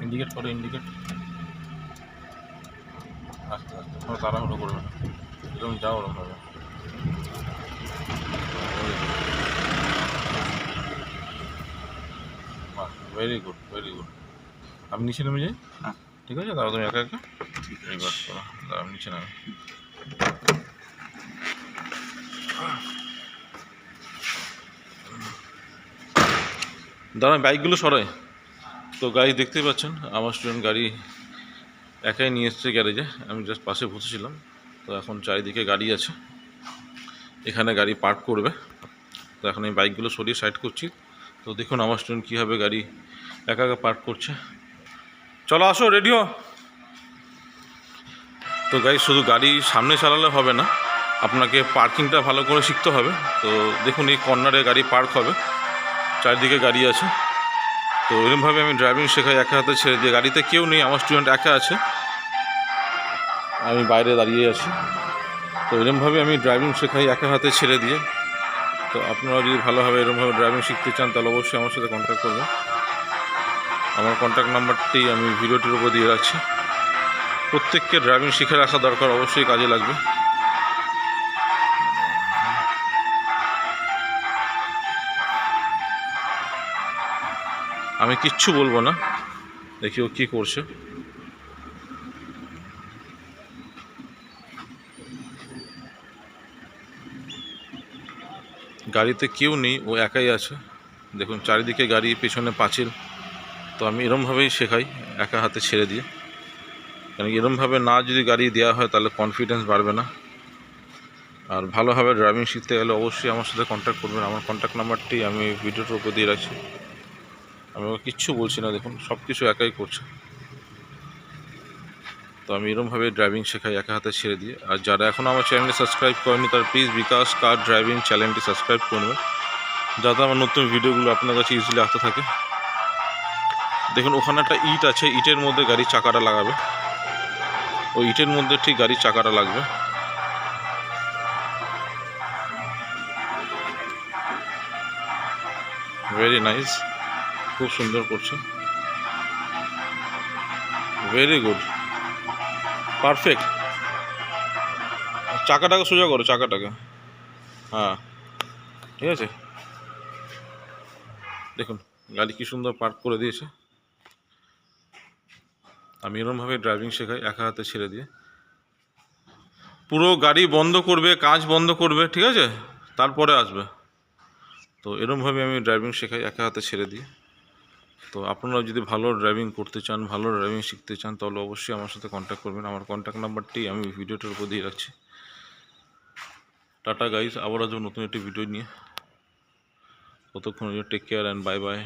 Indicate করো, indicate. আস্তে আস্তে, কোনো তাড়াহুড়ো করবে না, এরকম যাও ওরকম হবে। বাহ, ভেরি গুড, ভেরি গুড। আমি নিচে নেমে যাই। ঠিক আছে, দাও তুমি একা একা। রিভার্স করো, দাও আমি নিচে নামে। দাঁড়ান, বাইকগুলো সরাই। তো গাড়ি দেখতেই পাচ্ছেন, আমার স্টুডেন্ট গাড়ি একাই নিয়ে এসছে গ্যারেজে, আমি জাস্ট পাশে বসেছিলাম। তো এখন চারিদিকে গাড়ি আছে, এখানে গাড়ি পার্ক করবে। তো এখন আমি বাইকগুলো সরিয়ে সাইড করছি। তো দেখুন আমার স্টুডেন্ট কীভাবে গাড়ি একা একা পার্ক করছে। চলো আসো, রেডি হো। তো গাড়ি শুধু গাড়ি সামনে চালালে হবে না, আপনাকে পার্কিংটা ভালো করে শিখতে হবে। তো দেখুন এই কর্নারে গাড়ি পার্ক হবে, চারিদিকে গাড়ি আছে। তো এরকমভাবে আমি ড্রাইভিং শেখাই একা হাতে ছেড়ে দিয়ে। গাড়িতে কেউ নেই, আমার স্টুডেন্ট একা আছে, আমি বাইরে দাঁড়িয়ে আছি। তো এরকমভাবে আমি ড্রাইভিং শেখাই একা হাতে ছেড়ে দিয়ে। তো আপনারা যদি ভালোভাবে এরকমভাবে ড্রাইভিং শিখতে চান তাহলে অবশ্যই আমার সাথে কন্ট্যাক্ট করবেন। আমার কন্ট্যাক্ট নাম্বারটি আমি ভিডিওটির উপর দিয়ে রাখছি। প্রত্যেককে ড্রাইভিং শিখে রাখা দরকার, অবশ্যই কাজে লাগবে। আমি কিচ্ছু বলবো না, দেখি ও কী করছে। গাড়িতে কেউ নেই, ও একাই আছে। দেখুন চারিদিকে গাড়ি, পেছনে পাঁচিল। তো আমি এরমভাবেই শেখাই একা হাতে ছেড়ে দিয়ে, কারণ এরমভাবে না যদি গাড়ি দেওয়া হয় তাহলে কনফিডেন্স বাড়বে না। আর ভালোভাবে ড্রাইভিং শিখতে গেলে অবশ্যই আমার সাথে কন্ট্যাক্ট করবেন। আমার কন্ট্যাক্ট নাম্বারটি আমি ভিডিওর উপর দিয়ে রাখছি। আমি ওকে কিচ্ছু বলছি না, দেখুন সব কিছু একাই করছে। তো আমি এরমভাবে ড্রাইভিং শেখাই একা হাতে ছেড়ে দিয়ে। আর যারা এখনও আমার চ্যানেলটি সাবস্ক্রাইব করেনি তারা প্লিজ বিকাশ কার ড্রাইভিং চ্যানেলটি সাবস্ক্রাইব করবেন, যাতে আমার নতুন ভিডিওগুলো আপনার কাছে ইজিলি আসতে থাকে। দেখুন ওখানে একটা ইট আছে, ইটের মধ্যে গাড়ির চাকাটা লাগাবে, ওই ইটের মধ্যে ঠিক গাড়ির চাকাটা লাগবে। ভেরি নাইস, খুব সুন্দর করছে, ভেরি গুড, পারফেক্ট। চাকাটাকে সোজা করো, চাকাটাকে, হ্যাঁ ঠিক আছে। দেখুন গাড়ি কি সুন্দর পার্ক করে দিয়েছে। আমি এরকমভাবে ড্রাইভিং শেখাই একা হাতে ছেড়ে দিয়ে। পুরো গাড়ি বন্ধ করবে, কাজ বন্ধ করবে, ঠিক আছে, তারপরে আসবে। তো এরকমভাবে আমি ড্রাইভিং শেখাই একা হাতে ছেড়ে দিয়ে। তো আপনারা যদি ভালো ড্রাইভিং করতে চান, ভালো ড্রাইভিং শিখতে চান, তাহলে অবশ্যই আমার সাথে কন্ট্যাক্ট করবেন। আমার কন্ট্যাক্ট নাম্বারটি আমি ভিডিওটার উপর দিয়ে রাখছি। টাটা গাইস, আবার আসবো নতুন একটি ভিডিও নিয়ে। ততক্ষণ take care and bye by.